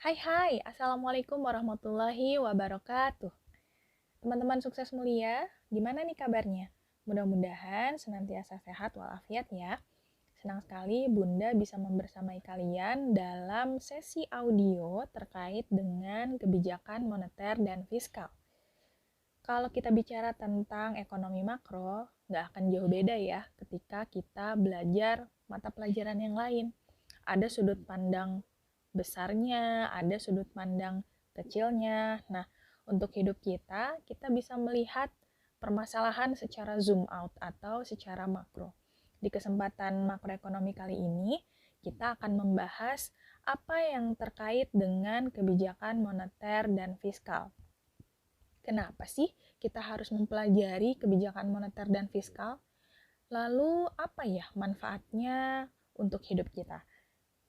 Hai, Assalamualaikum warahmatullahi wabarakatuh. Teman-teman sukses mulia, gimana nih kabarnya? Mudah-mudahan senantiasa sehat walafiat ya. Senang sekali Bunda bisa membersamai kalian dalam sesi audio terkait dengan kebijakan moneter dan fiskal. Kalau kita bicara tentang ekonomi makro, nggak akan jauh beda ya ketika kita belajar mata pelajaran yang lain. Ada sudut pandang besarnya, ada sudut pandang kecilnya. Nah, untuk hidup kita, kita bisa melihat permasalahan secara zoom out atau secara makro. Di kesempatan makroekonomi kali ini, kita akan membahas apa yang terkait dengan kebijakan moneter dan fiskal. Kenapa sih kita harus mempelajari kebijakan moneter dan fiskal? Lalu apa ya manfaatnya untuk hidup kita?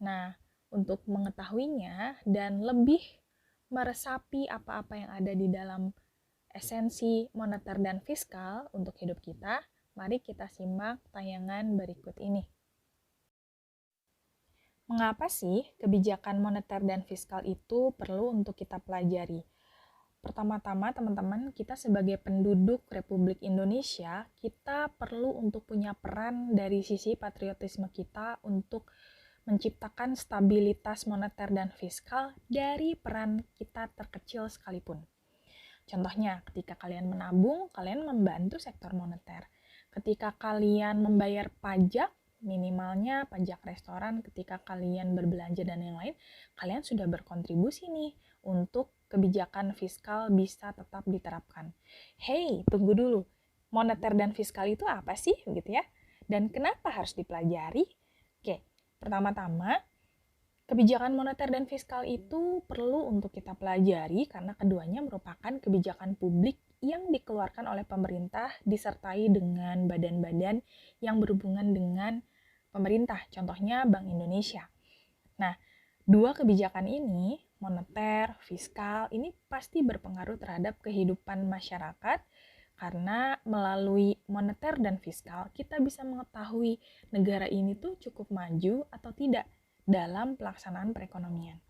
Nah, untuk mengetahuinya dan lebih meresapi apa-apa yang ada di dalam esensi moneter dan fiskal untuk hidup kita, mari kita simak tayangan berikut ini. Mengapa sih kebijakan moneter dan fiskal itu perlu untuk kita pelajari? Pertama-tama, teman-teman, kita sebagai penduduk Republik Indonesia, kita perlu untuk punya peran dari sisi patriotisme kita untuk menciptakan stabilitas moneter dan fiskal dari peran kita terkecil sekalipun. Contohnya, ketika kalian menabung, kalian membantu sektor moneter. Ketika kalian membayar pajak, minimalnya pajak restoran, ketika kalian berbelanja dan yang lain, kalian sudah berkontribusi nih untuk kebijakan fiskal bisa tetap diterapkan. Hey, tunggu dulu. Moneter dan fiskal itu apa sih? Gitu ya. Dan kenapa harus dipelajari? Oke, pertama-tama, kebijakan moneter dan fiskal itu perlu untuk kita pelajari karena keduanya merupakan kebijakan publik yang dikeluarkan oleh pemerintah disertai dengan badan-badan yang berhubungan dengan pemerintah, contohnya Bank Indonesia. Nah, dua kebijakan ini, moneter, fiskal, ini pasti berpengaruh terhadap kehidupan masyarakat karena melalui moneter dan fiskal kita bisa mengetahui negara ini tuh cukup maju atau tidak dalam pelaksanaan perekonomian.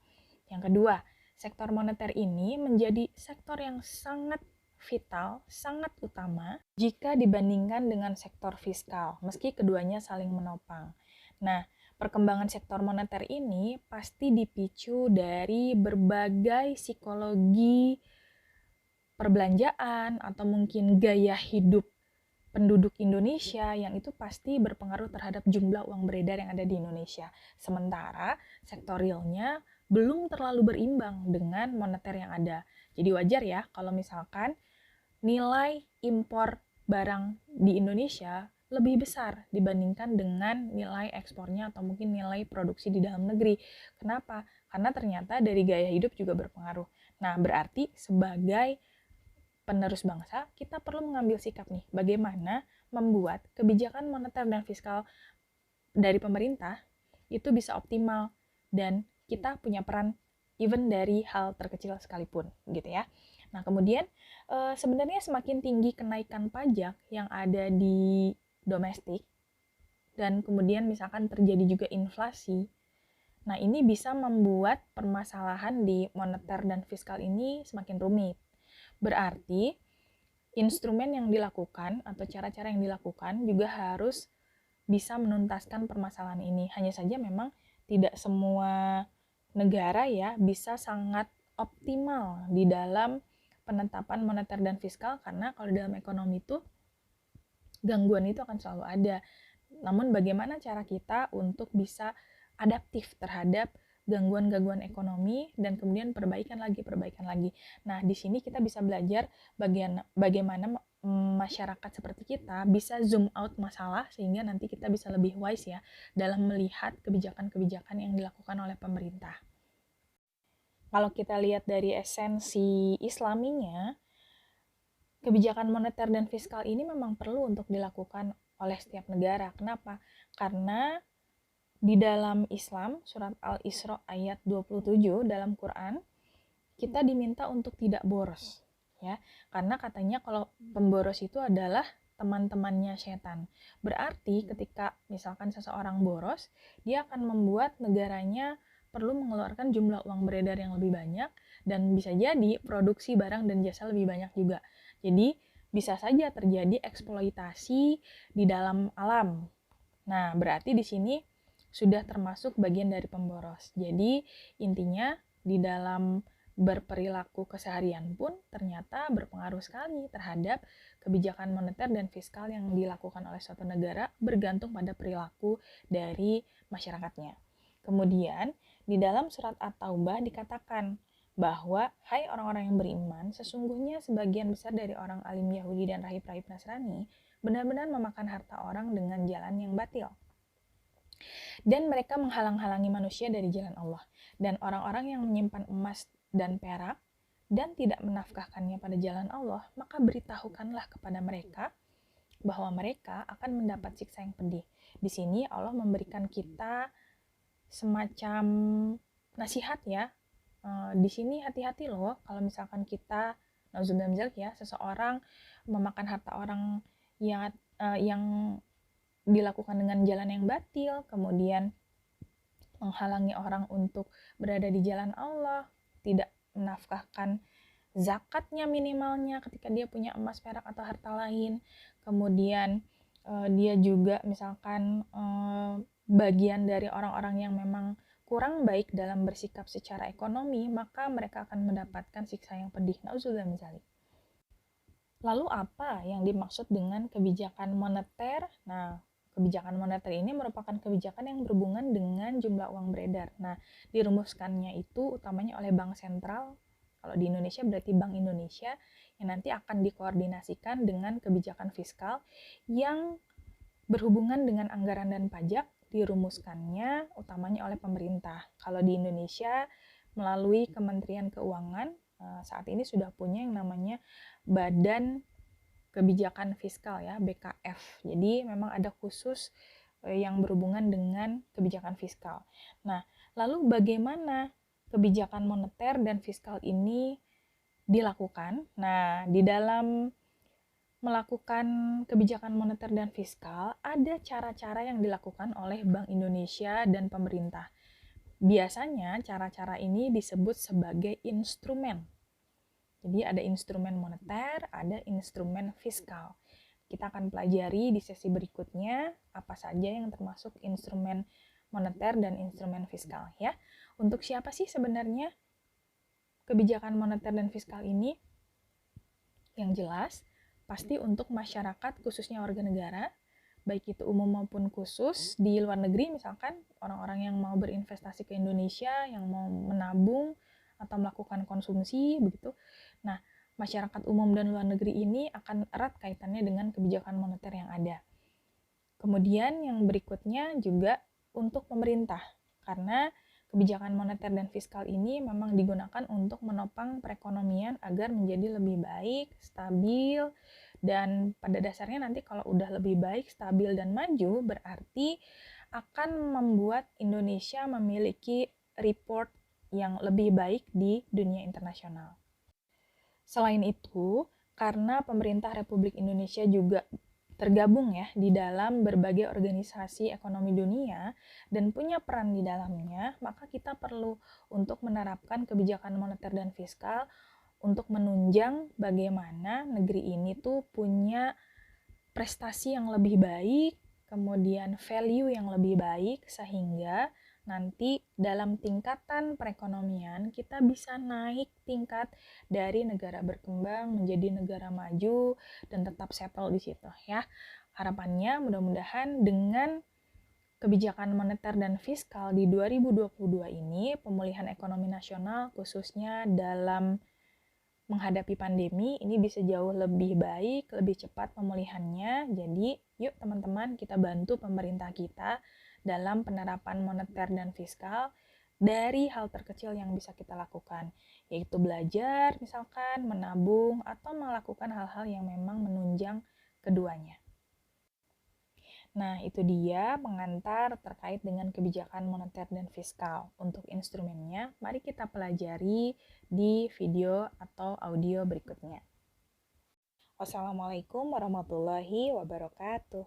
Yang kedua, sektor moneter ini menjadi sektor yang sangat vital, sangat utama jika dibandingkan dengan sektor fiskal, meski keduanya saling menopang. Nah, perkembangan sektor moneter ini pasti dipicu dari berbagai psikologi perbelanjaan atau mungkin gaya hidup penduduk Indonesia yang itu pasti berpengaruh terhadap jumlah uang beredar yang ada di Indonesia. Sementara sektor realnya belum terlalu berimbang dengan moneter yang ada. Jadi wajar ya kalau misalkan nilai impor barang di Indonesia lebih besar dibandingkan dengan nilai ekspornya atau mungkin nilai produksi di dalam negeri. Kenapa? Karena ternyata dari gaya hidup juga berpengaruh. Nah, berarti sebagai penerus bangsa, kita perlu mengambil sikap nih, bagaimana membuat kebijakan moneter dan fiskal dari pemerintah itu bisa optimal dan kita punya peran even dari hal terkecil sekalipun, gitu ya. Nah, kemudian sebenarnya semakin tinggi kenaikan pajak yang ada di domestik dan kemudian misalkan terjadi juga inflasi, nah ini bisa membuat permasalahan di moneter dan fiskal ini semakin rumit. Berarti instrumen yang dilakukan atau cara-cara yang dilakukan juga harus bisa menuntaskan permasalahan ini. Hanya saja memang tidak semua negara ya bisa sangat optimal di dalam penetapan moneter dan fiskal karena kalau dalam ekonomi itu gangguan itu akan selalu ada. Namun bagaimana cara kita untuk bisa adaptif terhadap gangguan-gangguan ekonomi dan kemudian perbaikan lagi. Nah, di sini kita bisa belajar bagaimana masyarakat seperti kita bisa zoom out masalah sehingga nanti kita bisa lebih wise ya dalam melihat kebijakan-kebijakan yang dilakukan oleh pemerintah. Kalau kita lihat dari esensi islaminya, kebijakan moneter dan fiskal ini memang perlu untuk dilakukan oleh setiap negara. Kenapa? Karena di dalam Islam, surat Al-Isra ayat 27 dalam Quran, kita diminta untuk tidak boros. Ya, karena katanya kalau pemboros itu adalah teman-temannya setan. Berarti ketika misalkan seseorang boros, dia akan membuat negaranya perlu mengeluarkan jumlah uang beredar yang lebih banyak, dan bisa jadi produksi barang dan jasa lebih banyak juga. Jadi bisa saja terjadi eksploitasi di dalam alam. Nah, berarti di sini sudah termasuk bagian dari pemboros. Jadi intinya di dalam berperilaku keseharian pun ternyata berpengaruh sekali terhadap kebijakan moneter dan fiskal yang dilakukan oleh suatu negara, bergantung pada perilaku dari masyarakatnya. Kemudian, di dalam surat At-Taubah dikatakan bahwa, hai orang-orang yang beriman, sesungguhnya sebagian besar dari orang alim Yahudi dan rahib-rahib Nasrani benar-benar memakan harta orang dengan jalan yang batil. Dan mereka menghalang-halangi manusia dari jalan Allah. Dan orang-orang yang menyimpan emas dan perak dan tidak menafkahkannya pada jalan Allah, maka beritahukanlah kepada mereka bahwa mereka akan mendapat siksa yang pedih. Di sini Allah memberikan kita semacam nasihat ya. Di sini hati-hati loh kalau misalkan kita nauzubillah ya, seseorang memakan harta orang yang dilakukan dengan jalan yang batil, kemudian menghalangi orang untuk berada di jalan Allah, tidak menafkahkan zakatnya minimalnya ketika dia punya emas, perak, atau harta lain. Kemudian dia juga misalkan bagian dari orang-orang yang memang kurang baik dalam bersikap secara ekonomi, maka mereka akan mendapatkan siksa yang pedih. Nauzubillah min dzalik. Lalu apa yang dimaksud dengan kebijakan moneter? Nah, kebijakan moneter ini merupakan kebijakan yang berhubungan dengan jumlah uang beredar. Nah, dirumuskannya itu utamanya oleh Bank Sentral. Kalau di Indonesia berarti Bank Indonesia, yang nanti akan dikoordinasikan dengan kebijakan fiskal yang berhubungan dengan anggaran dan pajak, dirumuskannya utamanya oleh pemerintah. Kalau di Indonesia melalui Kementerian Keuangan, saat ini sudah punya yang namanya Badan Kebijakan Fiskal ya, BKF. Jadi memang ada khusus yang berhubungan dengan kebijakan fiskal. Nah, lalu bagaimana kebijakan moneter dan fiskal ini dilakukan? Nah, di dalam melakukan kebijakan moneter dan fiskal, ada cara-cara yang dilakukan oleh Bank Indonesia dan pemerintah. Biasanya cara-cara ini disebut sebagai instrumen. Jadi ada instrumen moneter, ada instrumen fiskal. Kita akan pelajari di sesi berikutnya apa saja yang termasuk instrumen moneter dan instrumen fiskal ya. Untuk siapa sih sebenarnya kebijakan moneter dan fiskal ini? Yang jelas, pasti untuk masyarakat khususnya warga negara, baik itu umum maupun khusus di luar negeri, misalkan orang-orang yang mau berinvestasi ke Indonesia, yang mau menabung atau melakukan konsumsi begitu. Nah, masyarakat umum dan luar negeri ini akan erat kaitannya dengan kebijakan moneter yang ada. Kemudian yang berikutnya juga untuk pemerintah, karena kebijakan moneter dan fiskal ini memang digunakan untuk menopang perekonomian agar menjadi lebih baik, stabil, dan pada dasarnya nanti kalau udah lebih baik, stabil, dan maju, berarti akan membuat Indonesia memiliki report yang lebih baik di dunia internasional. Selain itu, karena pemerintah Republik Indonesia juga tergabung ya di dalam berbagai organisasi ekonomi dunia dan punya peran di dalamnya, maka kita perlu untuk menerapkan kebijakan moneter dan fiskal untuk menunjang bagaimana negeri ini tuh punya prestasi yang lebih baik, kemudian value yang lebih baik, sehingga nanti dalam tingkatan perekonomian kita bisa naik tingkat dari negara berkembang menjadi negara maju dan tetap settle di situ ya. Harapannya mudah-mudahan dengan kebijakan moneter dan fiskal di 2022 ini pemulihan ekonomi nasional khususnya dalam menghadapi pandemi ini bisa jauh lebih baik, lebih cepat pemulihannya. Jadi, yuk teman-teman kita bantu pemerintah kita dalam penerapan moneter dan fiskal dari hal terkecil yang bisa kita lakukan, yaitu belajar, misalkan menabung, atau melakukan hal-hal yang memang menunjang keduanya. Nah, itu dia pengantar terkait dengan kebijakan moneter dan fiskal. Untuk instrumennya, mari kita pelajari di video atau audio berikutnya. Wassalamualaikum warahmatullahi wabarakatuh.